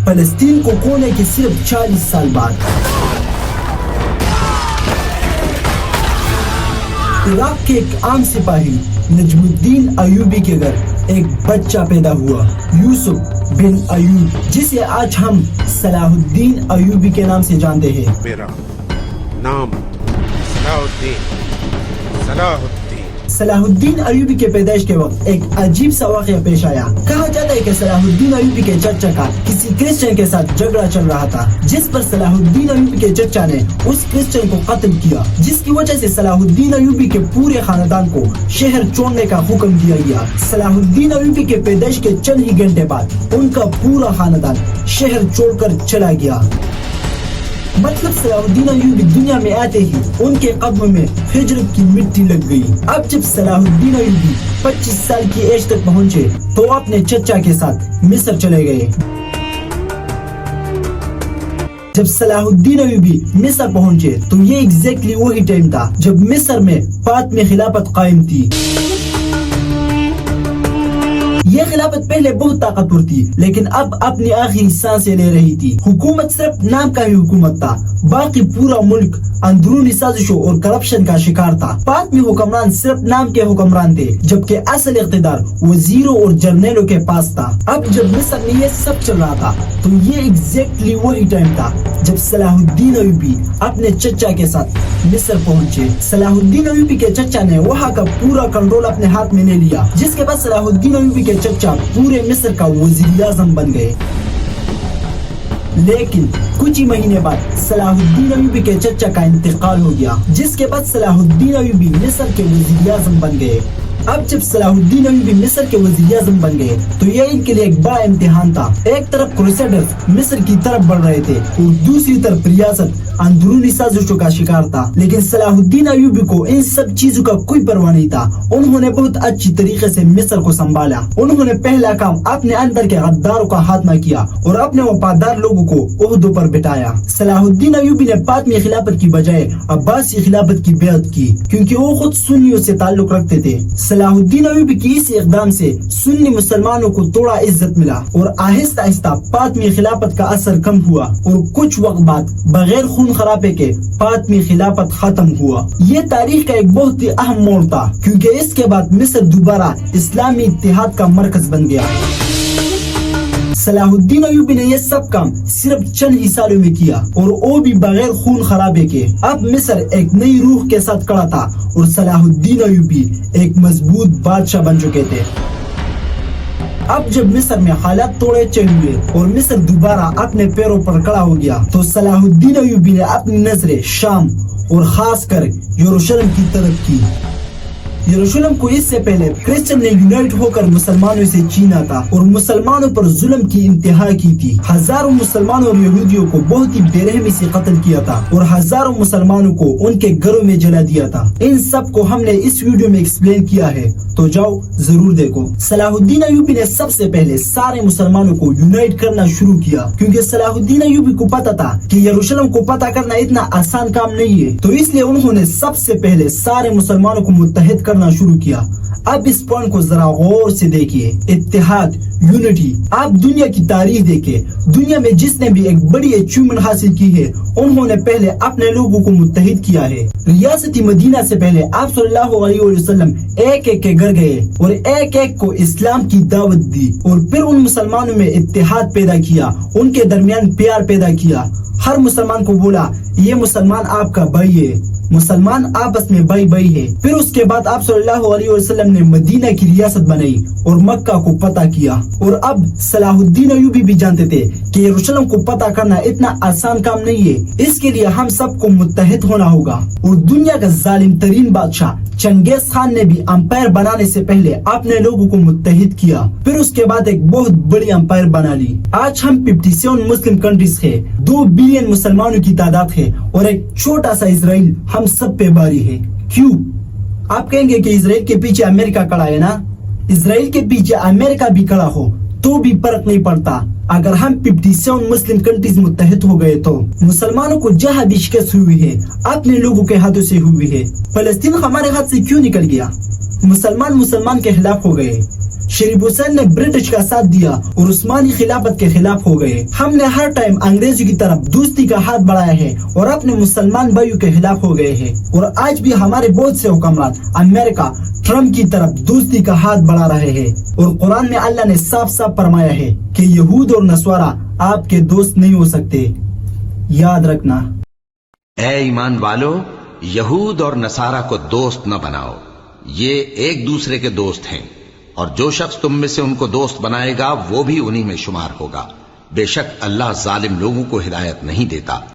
فلسطین کو کھونے کے صرف 40 سال بعد عراق کے ایک عام سپاہی نجم الدین ایوبی کے گھر ایک بچہ پیدا ہوا، یوسف بن ایوب، جسے آج ہم صلاح الدین ایوبی کے نام سے جانتے ہیں۔ میرا نام صلاح الدین ایوبی کے پیدائش کے وقت ایک عجیب سا واقعہ پیش آیا۔ کہا جاتا ہے کہ صلاح الدین ایوبی کے چچا کا کسی کرسچن کے ساتھ جھگڑا چل رہا تھا، جس پر صلاح الدین ایوبی کے چچا نے اس کرسچن کو قتل کیا، جس کی وجہ سے صلاح الدین ایوبی کے پورے خاندان کو شہر چھوڑنے کا حکم دیا گیا۔ صلاح الدین ایوبی کے پیدائش کے چند ہی گھنٹے بعد ان کا پورا خاندان شہر چھوڑ کر چلا گیا۔ مطلب صلاح الدین ایوبی دنیا میں آتے ہی ان کے قدموں میں ہجرت کی مٹی لگ گئی۔ اب جب صلاح الدین ایوبی 25 سال کی ایج تک پہنچے تو اپنے چچا کے ساتھ مصر چلے گئے۔ جب صلاح الدین ایوبی مصر پہنچے تو یہ ایگزیکٹلی وہی ٹائم تھا جب مصر میں فاطمی خلافت قائم تھی۔ یہ خلافت پہلے بہت طاقتور تھی، لیکن اب اپنی آخری سانسیں لے رہی تھی۔ حکومت صرف نام کا ہی حکومت تھا، باقی پورا ملک اندرونی سازشوں اور کرپشن کا شکار تھا۔ فاطمی حکمران صرف نام کے حکمران تھے، جبکہ اصل اقتدار وزیروں اور جرنیلوں کے پاس تھا۔ اب جب مصر میں یہ سب چل رہا تھا تو یہ ایگزیکٹلی وہی ٹائم تھا جب صلاح الدین ایوبی اپنے چچا کے ساتھ مصر پہنچے۔ صلاح الدین ایوبی کے چچا نے وہاں کا پورا کنٹرول اپنے ہاتھ میں لے لیا، جس کے بعد صلاح الدین ایوبی کے چچا پورے مصر کا وزیر اعظم بن گئے۔ لیکن کچھ ہی مہینے بعد صلاح الدین ایوبی کے چچا کا انتقال ہو گیا، جس کے بعد صلاح الدین ایوبی مصر کے وزیر اعظم بن گئے۔ اب جب صلاح الدین ایوبی مصر کے وزیر اعظم بن گئے تو یہ ان کے لیے ایک بڑا امتحان تھا۔ ایک طرف کروسیڈرز مصر کی طرف بڑھ رہے تھے اور دوسری طرف ریاست اندرونی سازشوں کا شکار تھا، لیکن صلاح الدین ایوبی کو ان سب چیزوں کا کوئی پرواہ نہیں تھا۔ انہوں نے بہت اچھی طریقے سے مصر کو سنبھالا۔ انہوں نے پہلا کام اپنے اندر کے غداروں کا خاتمہ کیا اور اپنے وفادار لوگوں کو عہدوں پر بٹھایا۔ صلاح الدین ایوبی نے فاطمی خلافت کی بجائے عباسی خلافت کی بیعت کی، کیونکہ وہ خود سنیوں سے تعلق رکھتے تھے۔ صلاح الدین ایوبی کی اس اقدام سے سنی مسلمانوں کو تھوڑا عزت ملا اور آہستہ آہستہ فاطمی خلافت کا اثر کم ہوا اور کچھ وقت بعد بغیر خون خرابے کے فاطمی خلافت ختم ہوا۔ یہ تاریخ کا ایک بہت ہی اہم موڑ تھا، کیونکہ اس کے بعد مصر دوبارہ اسلامی اتحاد کا مرکز بن گیا۔ صلاح الدین ایوبی نے یہ سب کام صرف چند ہی سالوں میں کیا اور وہ بھی بغیر خون خرابے کے۔ اب مصر ایک نئی روح کے ساتھ کھڑا تھا اور صلاح الدین ایوبی ایک مضبوط بادشاہ بن چکے تھے۔ اب جب مصر میں حالات تھوڑے چینج ہوئے اور مصر دوبارہ اپنے پیروں پر کھڑا ہو گیا تو صلاح الدین ایوبی نے اپنی نظریں شام اور خاص کر یروشلم کی طرف کی۔ یروشلم کو اس سے پہلے کرسچن نے یونائٹ ہو کر مسلمانوں سے چھینا تھا اور مسلمانوں پر ظلم کی انتہا کی تھی۔ ہزاروں مسلمانوں اور یہودیوں کو بہت ہی بے رحمی سے قتل کیا تھا اور ہزاروں مسلمانوں کو ان کے گھروں میں جلا دیا تھا۔ ان سب کو ہم نے اس ویڈیو میں ایکسپلین کیا ہے، تو جاؤ ضرور دیکھو۔ صلاح الدین ایوبی نے سب سے پہلے سارے مسلمانوں کو یونائٹ کرنا شروع کیا، کیونکہ صلاح الدین ایوبی کو پتا تھا کہ یروشلم کو فتح کرنا اتنا آسان کام نہیں ہے، تو اس لیے انہوں نے سب سے پہلے سارے مسلمانوں کو متحد کرنا شروع کیا۔ اب اس پوائنٹ کو ذرا غور سے دیکھیے، اتحاد، یونٹی۔ آپ دنیا کی تاریخ دیکھیں، دنیا میں جس نے بھی ایک بڑی اچیومنٹ حاصل کی ہے انہوں نے پہلے اپنے لوگوں کو متحد کیا ہے۔ ریاست مدینہ سے پہلے آپ صلی اللہ علیہ وسلم ایک ایک کے گھر گئے اور ایک ایک کو اسلام کی دعوت دی اور پھر ان مسلمانوں میں اتحاد پیدا کیا، ان کے درمیان پیار پیدا کیا۔ ہر مسلمان کو بولا یہ مسلمان آپ کا بھائی ہے، مسلمان آپس میں بھائی بھائی ہے۔ پھر اس کے بعد آپ صلی اللہ علیہ وسلم نے مدینہ کی ریاست بنائی اور مکہ کو فتح کیا۔ اور اب صلاح الدین ایوبی بھی جانتے تھے کہ یروشلم کو فتح کرنا اتنا آسان کام نہیں ہے، اس کے لیے ہم سب کو متحد ہونا ہوگا۔ اور دنیا کا ظالم ترین بادشاہ چنگیز خان نے بھی امپائر بنانے سے پہلے اپنے لوگوں کو متحد کیا، پھر اس کے بعد ایک بہت بڑی امپائر بنا لی۔ آج ہم 57 مسلم کنٹریز ہے، 2 بلین مسلمانوں کی تعداد ہے اور ایک چھوٹا سا اسرائیل ہم سب پہ باری ہے۔ کیوں؟ آپ کہیں گے کہ اسرائیل کے پیچھے امریکہ کھڑا ہے نا؟ اسرائیل کے پیچھے امریکہ بھی کھڑا ہو تو بھی فرق نہیں پڑتا۔ اگر ہم 57 مسلم کنٹریز متحد ہو گئے تو مسلمانوں کو جہاں بھی شکست ہوئی ہے اپنے لوگوں کے ہاتھوں سے ہوئی ہے۔ فلسطین ہمارے ہاتھ سے کیوں نکل گیا؟ مسلمان کے خلاف ہو گئے، شریف حسین نے برٹش کا ساتھ دیا اور عثمانی خلافت کے خلاف ہو گئے. ہم نے ہر ٹائم انگریزوں کی طرف دوستی کا ہاتھ بڑھایا ہے اور اپنے مسلمان بھائیوں کے خلاف ہو گئے ہیں, اور آج بھی ہمارے بہت سے حکمران امریکہ ٹرمپ کی طرف دوستی کا ہاتھ بڑھا رہے ہیں. اور قرآن میں اللہ نے صاف صاف فرمایا ہے کہ یہود اور نصارہ آپ کے دوست نہیں ہو سکتے. یاد رکھنا. اے ایمان والو، یہود اور نصارہ کو دوست نہ بناؤ، یہ ایک دوسرے کے دوست ہیں، اور جو شخص تم میں سے ان کو دوست بنائے گا وہ بھی انہی میں شمار ہوگا. بے شک اللہ ظالم لوگوں کو ہدایت نہیں دیتا.